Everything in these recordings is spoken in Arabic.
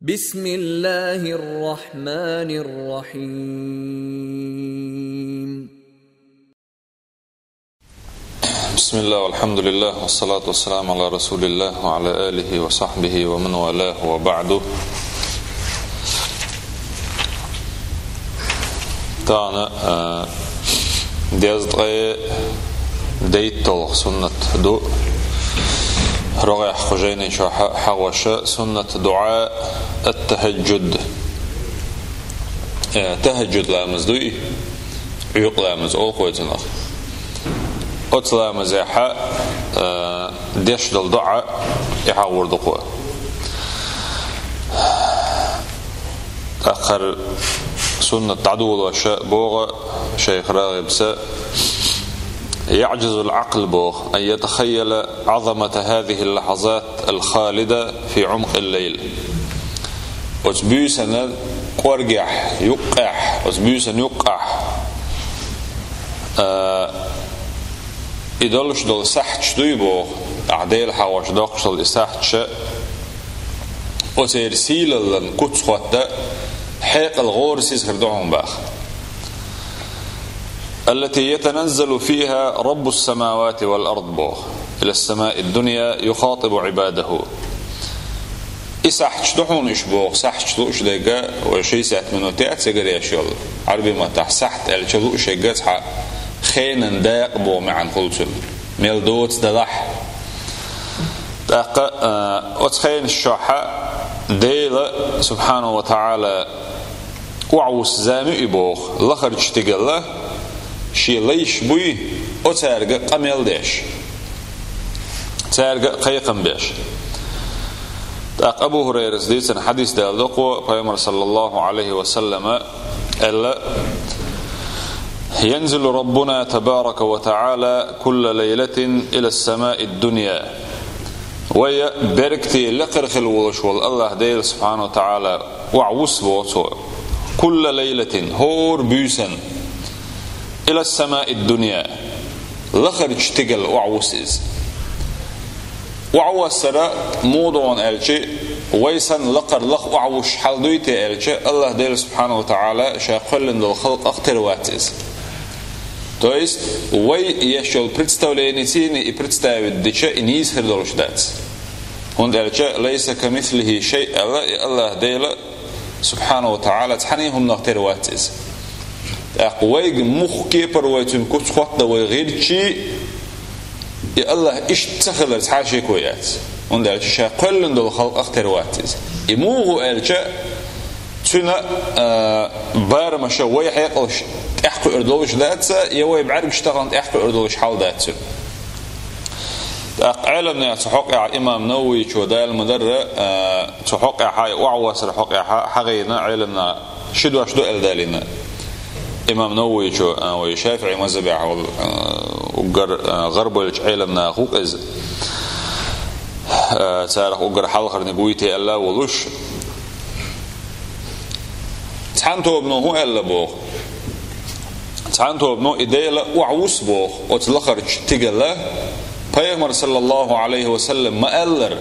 بسم الله الرحمن الرحيم. بسم الله والحمد لله والصلاة والسلام على رسول الله وعلى آله وصحبه ومن والاه وبعد. تانا ديزدغي ديتو سنة دو رغي حجيني شو حوش سنة دعاء التهجد. تهجد لامز دوي عيق لامز أو قوتنا أطلامز يحا ديش دل يحاور دقوة آخر سنة عدول وشاء بوغ شيخ راغب سا يعجز العقل بوغ أن يتخيل عظمة هذه اللحظات الخالدة في عمق الليل. وتبيسنا قرقح يقح وتبيسنا يقح إدولش دول سحتش دوي بوغ أعديل حواش دوقش دول سحتش وترسيل لن كتسخوات حيق الغور سيسخر دعون باخ التي يتنزل فيها رب السماوات والأرض بوغ إلى السماء الدنيا يخاطب عباده. إسحتش دحون إش بوغ سحتش دوش ديقا وشي ساعت منو تيات سيقر ياشيال عربي ما تح سحت الشدو إش يقاتح خينا داق بوغ معن خلصل ميل دوت دلح داقا أتخين الشاحة ديلا سبحانه وتعالى وعوس زامي بوغ لخرج تقل شي ليش بوي أتارق قميل ديش تارق قيقم بيش. أبو هريرة ديسن حديث دال دقوة پیغمبر صلى الله عليه وسلم ألا ينزل ربنا تبارك وتعالى كل ليلة إلى السماء الدنيا ويا بركتي لقرخ الولش والله ديل سبحانه وتعالى وعوس بوتو كل ليلة هور بيسن إلى السماء الدنيا لخرج تقل وعوسيز وعوسر موضوع ألشي ويسن لقر لخ وعوش حلدويتي ألشي الله ديل سبحانه وتعالى شاقل لن الخلق أختر واتيز то есть وي يشل представленицини и представит дича и не исхердолш дац он ألشي ليس كمثله شيء الله ديل سبحانه وتعالى تحنيهم نختر واتيز أقويق مخ كيبر ويتم كتس خطة ويغيرشي يا الله إيش تخلر تحاشي كويات وندرج شيء قل ندل خلق أختر واتيز يموغو ألجا تنا بارمشة ويحيقلش تحكو أردولش داتسا يوي بعرق اشتغلت تحكو أردولش حال داتسا. علمنا تحقق إمام نووي شو دال مدرة تحقق حاي وعواسر حقق حقينا علمنا شدوا الدالنا إمام نووي شو وشافعي مذهبي غرب العلمنا خوك إز سارح وقر حلقر نقويتي ألا ولوش تحانتو ابنو هو ألا بوغ تحانتو ابنو إدايلا وعوس بوغ وتلخرج تقلا پیغمبر صلى الله عليه وسلم ما ألر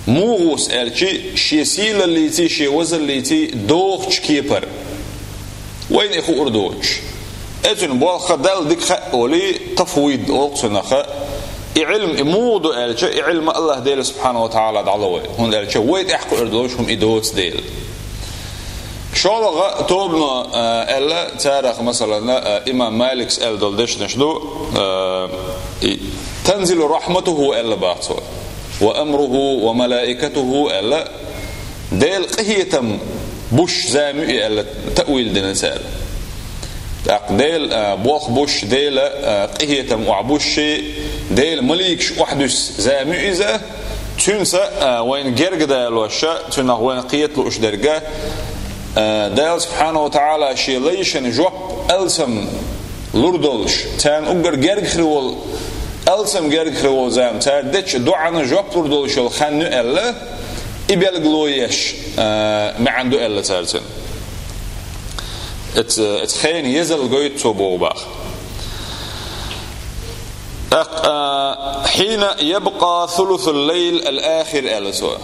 موغوس ألشي شيسيل الليتي شي وزن الليتي دوغش كيبر وين إخو أردوش أتون بالخ دال ديك خأولي تفويض أقصنخ علم موضوع ألشي علم الله ديل سبحانه وتعالى دعوه هون ألشي وين إخو أردوش هم إدوت ديل شالغ توبنا ألا تاريخ مثلا إمام مالك سأل دلدش نشدو تنزل رحمته ألا باعته وأمره وملائكته ألا ديل قهيتم بوش زامي ألا تأويل دينسال ديل بوخ بوش ديل قهيتم وعبوش ديل مليكش وحدث زامي إذا تنسى وين جرق ديل وشا تنه وين قيت له درجة ديل سبحانه وتعالى شي ليشن جوب ألسم لوردولش تان أقدر جرق خلول ألسم جرق خلول زام تان دتش دعنا جوب لوردولش الخنو ألا إبيالغلويش ما عنده إلا تارتن اتخين يزل قويت صبو باخ حين يبقى ثلث الليل الآخر ألسوا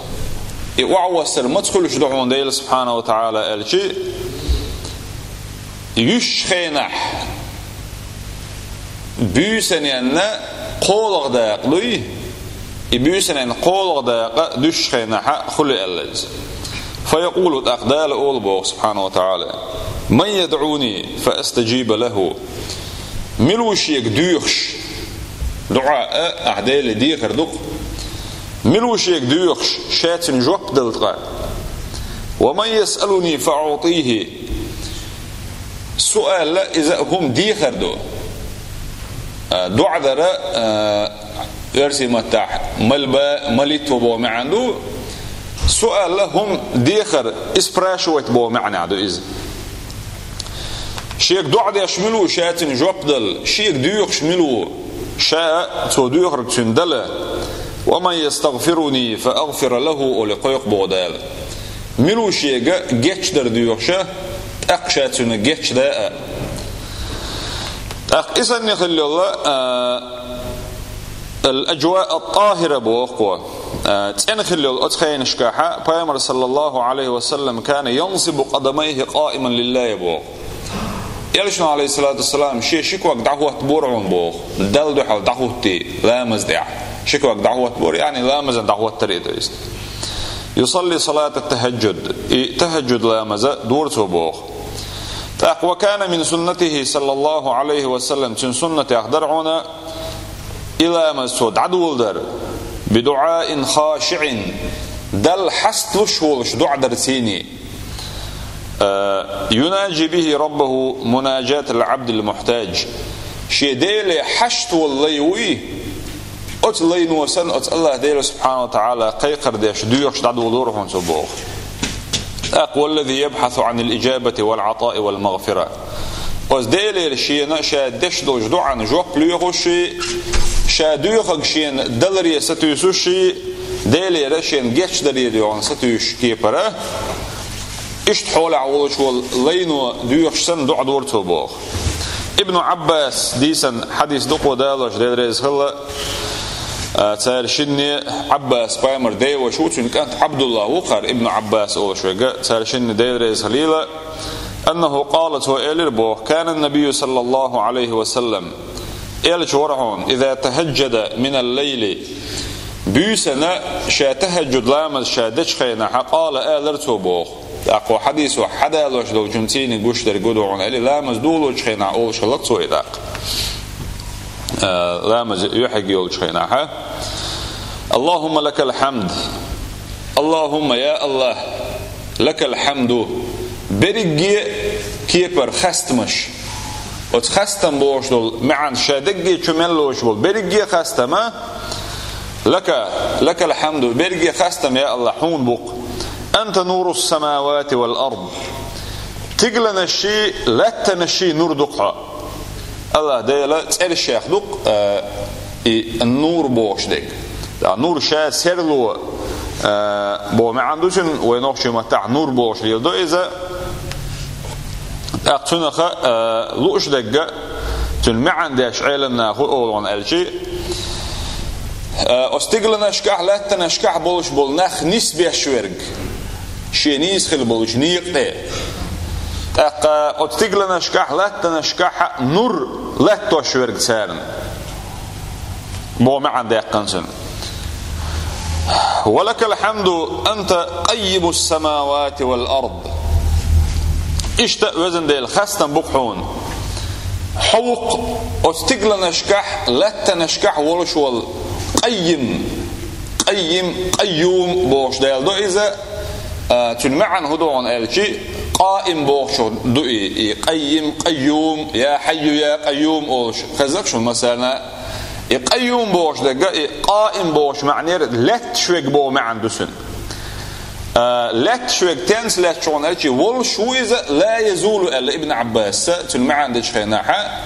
وعوسر مدخلش دعون ديل سبحانه وتعالى الشي يشخينح بيسن ينا قولغ داقلي بيسن ينا قولغ داق دشخينح خلي اللز فيقول الأقدال أولبوغ سبحانه وتعالى من يدعوني فأستجيب له ملوش يقدوخش دعاء أعدال ديخر دق ملوش يقدوخش شاتن جوب دلتغا ومن يسألني فأعطيه سؤال لا إذا هم ديخر دو دعا ذرا يرسي متاح ملبا مليتو بو معندو سؤال لهم ديخر اسبراشوت بو معنى عدو إذا شيك دعا يشملو شاتن جوبدل شيك ديوخ شملو شاء تو ديوخر تندل ومن يستغفرني فأغفر له ولقيق بودال ملو شيك جيتش در ديوخ شا أق شاتن جيتش داء أق إذن يخلي الله الأجواء الطاهرة بوقوة تنخلي الأتخين شكاحة فيامر صلى الله عليه وسلم كان ينصب قدميه قائما لله بوق يلشنا عليه الصلاة والسلام شكوك دعوة بورعون بوق دل دحل دعوة تي لا مزدع شكوك دعوة بور يعني لا مزن دعوة تريد يصلي صلاة التهجد تهجد لا مزا دورته بوق وكان من سنته صلى الله عليه وسلم من سنة أخدرعنا إلى مسود عدول در بدعاء خاشع دل حستلش ولش دعا درسيني يناجي به ربه مناجاة العبد المحتاج شي ديلي حشت والليوي أت لين وسن أت الله ديلي سبحانه وتعالى قيقر ديش ديوش دعدو دورهم سبوخ أقوى الذي يبحث عن الإجابة والعطاء والمغفرة وز ديلي شي شادش دوش دعا نجوك ليغوشي شادوخ شين دلري ستيسوشي ديلي رشين جيش دري ديون ستيش كيبره اشت حول عولش واللينو ديوخ سن دع دورتو بوخ ابن عباس ديسن حديث دقو دالوش ديل ريز هلا تارشني عباس بايمر ديو شوتن كانت عبد الله وقر ابن عباس اول شويه تارشني ديل ريز هليله انه قالت وإلر بوخ كان النبي صلى الله عليه وسلم إلش ورهون إذا تهجد من الليل بيسنا شا تهجد لامز شا دشخينا قال آلرتو بوخ أقوى حديث حدا لوش لو جمتيني قشتر قدوعون إلي لامز دولو جخينا أول شلطو إذاق لامز يحق يول جخينا اللهم لك الحمد اللهم يا الله لك الحمد برقي كيبر خستمش وتخستم بوشدل معن شادقي تشملوش بول برقي خستما لك الحمد برقي خستم يا الله حون بوق أنت نور السماوات والأرض تقلنا الشيء لا تنشي نور دقها الله ديلا تسأل الشيخ دق النور بوش ديك نور شا سرلو بو ما عندوشن وينوخشي متاع نور بوش يلدو إذا أقتنخ لوش دقة تن ما عندش عيلنا خو أولون الشيء أستقلنا شكاح لا تنشكاح بولش بول نخ نسبة شورج شيء نيس خل بولش نيقة أستقلنا شكاح لا تنشكاح نور لا توشورج سارن بو ما عندك قنصن ولك الحمد أنت قيم السماوات والأرض اشتاء وزن ديل خاستن بقحون حوق استقل نشكح لا نشكح ولش وال قيم بوش ديل دو إذا تنمعن هدوعن الشيء قائم بوش دو قيم يا حي يا قيوم أوش خزقش مثلا قيوم بوش دقا قائم بوش معنى لا تشويق بو ما عنده سن لا تشويق تنس لا تشون الشي وول شويزة لا يزول الا ابن عباس المعنى دش خناحه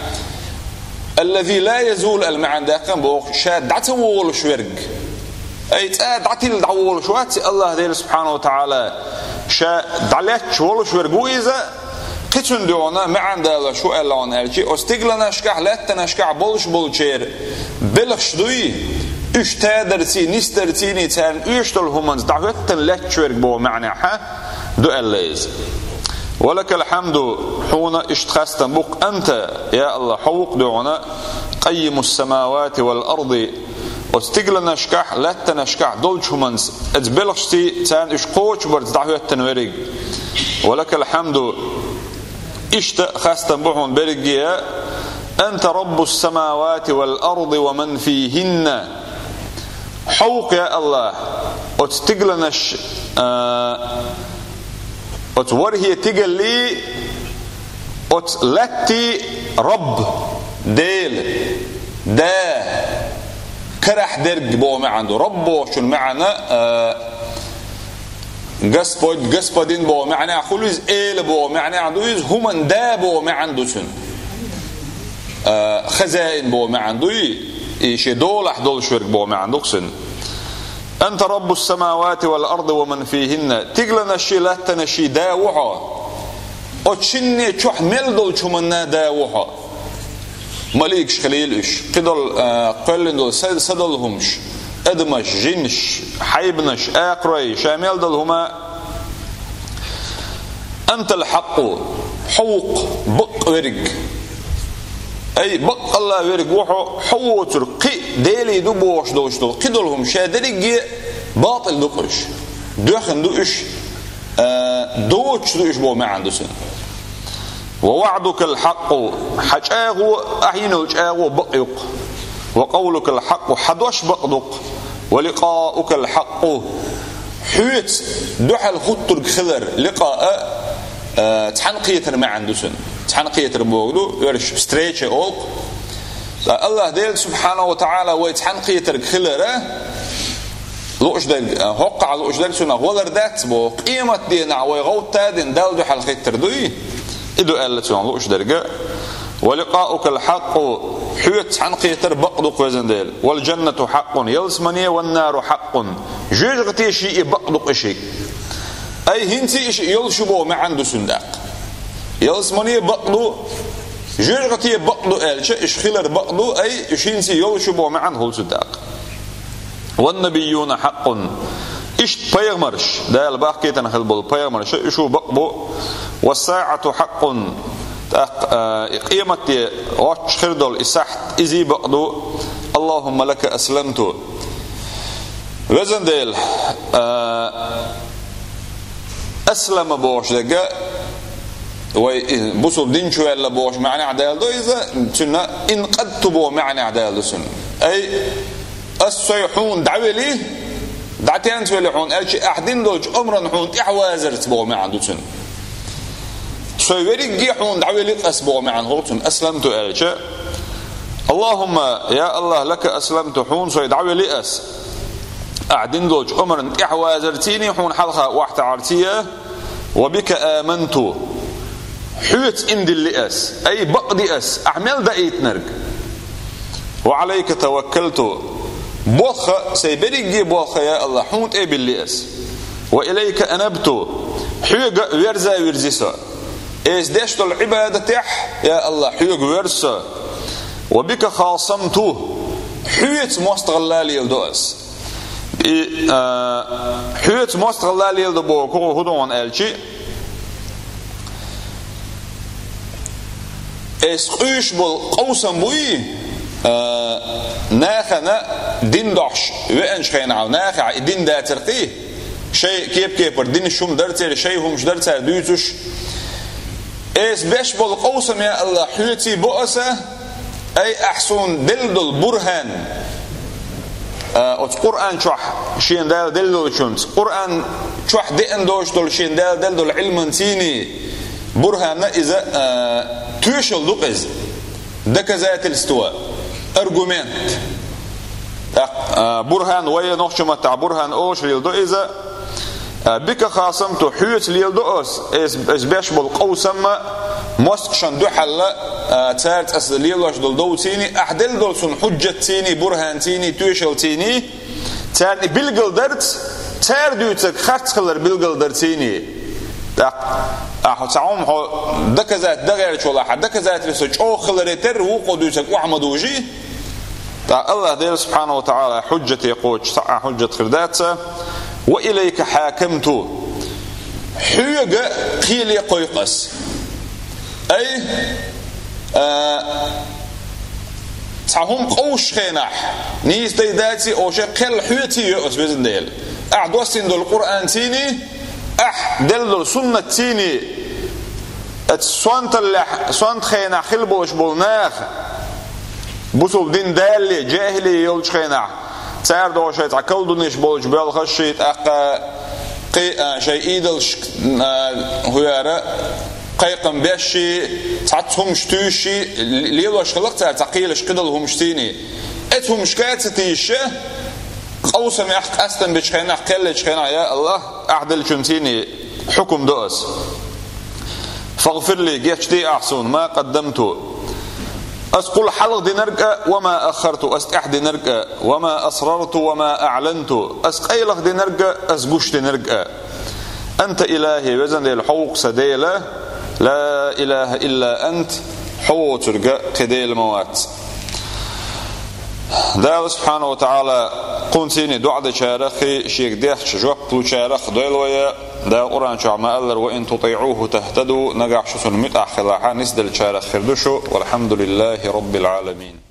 الذي لا يزول المعنى دقا بوش شادعته وول شويق اي دعتي الدعول شوات الله دير سبحانه وتعالى شادعلت وول شويق ويزا قتن دونا ما عنده شو ألان هالشيء استقلنا شكح لا تنشكح بولش بولشير بلخش دوي اشتادرتي نسترتيني تان اشتل همانز دعوتن لتشورك بو معناها دو الليز ولك الحمد حون اشتخستن بوك أنت يا الله حوق دعونا قيم السماوات والأرض وتستقل نشكح لا تنشكح دولش همانز اتبلغشتي تان اشقوش برد دعوتن ورق ولك الحمد اشتخستن بوحون برقيا أنت رب السماوات والأرض ومن فيهن حوق يا الله وتستقلنش وتورهي تقلي وتلتي رب ديل دا كرح درج بو ما عنده ربو شو المعنى قصبدين بو معنى خلوز إيل بو معنى عنده همن دا بو ما عنده سن خزائن بو ما عنده إيش دولح دول شرك بو ما عنده سن أنت رب السماوات والأرض ومن فيهن تقلنا الشي لا تنشي داوحا وتشني تشوح ملدل شمنا داوحا مليكش خليلش قدل قلن سدلهمش أدمش جنش حيبنش آقري شامل دلهما أنت الحق حوق بق ورق أي بق الله ورق وحو حوتر قي ديلي دبوش دوش دول قدلهم شادرق باطل دقش دوخن دوش دوش بو ما عنده سن ووعدك الحق حجاغو أحينو جاغو بقيق وقولك الحق حدوش بقدق ولقاؤك الحق حيت دحل خطر خلر لقاء تحنقيتر ما عنده سن تحنقيتر بوغدو يرش ستريتش اوق الله ديل سبحانه وتعالى ويتحنقيتر خلر لوش دل هوقع لوش دل سنه ولر دات بو قيمه دينا ويغوت تادين دال دحل خيتر دوي إدو ألتون لوش درجة ولقاؤك الحق حيت حنقيتر بقدق وزنديل والجنة حق يلسمني والنار حق جيجغتي شيء بقدق شيء أي هنتي إيش يلشبو ما عنده سنداق يلسمني بقدو جيجغتي بقدو ألش إيش خلر بقدو أي إيش هنتي يلشبو ما عنده سنداق والنبيون حق إيش بيغمرش ده الباقي تنخلبل بيغمرش إيشو بقبو والساعة حق قيمة واتش خردل إسحت إزي بقدو اللهم لك أسلمت وزنديل أسلم بوش دقا وبصل دين شوية اللي بوش معنى عدال دو إذا سنة إن قد تبو معنى عدال دو سنة أي السيحون دعوي ليه دعتين تولحون ألشي أحدين دولش أمرا حون إحوازرت بو ما عنده سن سويريك جيحون دعوي لك أسبوع معن هولتن أسلمت ألشي اللهم يا الله لك أسلمت حون سوي دعوي لي أس أحدين دولش أمرا إحوازرتيني حون حلقة واحدة عرتية وبك آمنت حيت إندي اللي أس أي بقدي أس أعمل دقيت نرق وعليك توكلت بوخ سيبريجي بوخ يا الله حوت اي بالليس واليك انبت حيق ورزا ورزسا ايش دشت العباده تح يا الله حيق ورسا وبك خاصمت حيت مستغلال يلدوس حيت مستغلال يلدو كو هدون الشي اس قيش بول قوسم بوي ناخنا دين دعش وإنش خيناو ناخع دين دا ترقيه شيء كيف دين الشوم درتر شيء هم درتر دوتش إيش بيش بالقوسم يا الله حيتي بؤسة أي أحسن دلدل برهان القرآن شح شين دال دلدل شنت قرآن شح دين دوش دل شين دال دلدل علم تيني برهان إذا توشل لقز دكزات الاستواء أرجومنت برهان ويا نخشمة تاع برهان أوش ليلدو إذا بك خاصمت حيت ليلدو أس إس باش بالقوسم مسكشن دو حلا تارت أس ليلوش دلدو تيني أحدل دول سن حجة تيني برهان تيني توشل تيني تارني بلغل درت تار دوتك خرط خلر بلغل درتيني تعوم دكزات دغير شو لا دكزات لسه او خلرتر وقدوسك وحمدوجي الله دير سبحانه وتعالى حجتي قوش صع حجة خرداتسا وإليك حاكمت حيقة قيل قيقس أي تعهم قوش خيناح نيس دي داتي أو شيء قل حيتي يؤس بإذن ديل أعدوسين دول القرآن تيني دل سنة تيني سوانت خيناح خلبوش بولناخ بوسو دين دالي جاهلي يولش خيناح تار دو شيء تعكل دونيش بولش بالخشيت شيء إيدلش هيارة قيقم بيشي تعتهم شتوشي ليلوش خلقت تعقيلش قدلهم شتيني اتهم شكاتتيشي قوسم يحق أستن بشخينا قلش خينا يا الله أعدل شنتيني حكم دوس فاغفر لي جيش دي أحسن ما قدمته أسقل حلق دي نرقى وما أخرت أستح دي نرقى وما أسررت وما أعلنت أسقيلق دي نرقى أسقش دي نرقى أنت إلهي وزن الحوق سديلة لا إله إلا أنت حوق ترقى قديل موات دال سبحانه وتعالى قنتيني دعاء شارخي شيك ديخ جواب شارخ دويلويا دا قرآن شعما ألر وإن تطيعوه تهتدوا نقع شسن متأخلاحا نسدل شارخ خردشو والحمد لله رب العالمين.